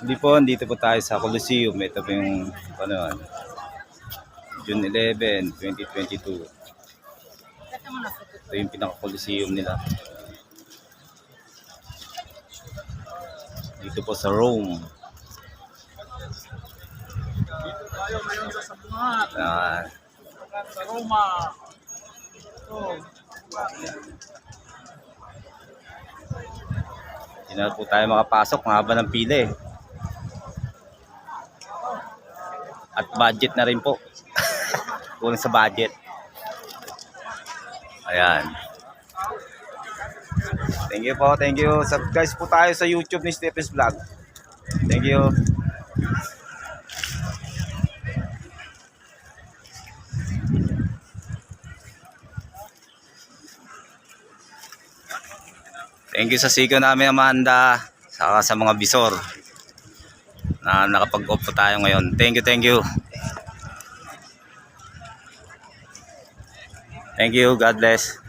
Hindi po, dito po tayo sa Coliseum. Ito po yung ano, June 11, 2022. Ito yung pinaka-Coliseum nila. Dito po sa Rome. Dito tayo ngayon sa Sabungan. Sa Roma. Hindi na po tayo makapasok. Mahaba ng pila eh. At budget na rin po. Kulang sa budget. Ayan. Thank you po, thank you. Subscribe po tayo sa YouTube ni Stephen's Vlog. Thank you. Thank you sa sigo namin, Amanda, saka sa mga bisor na nakapag-off po tayo ngayon. Thank you, thank you. Thank you, God bless.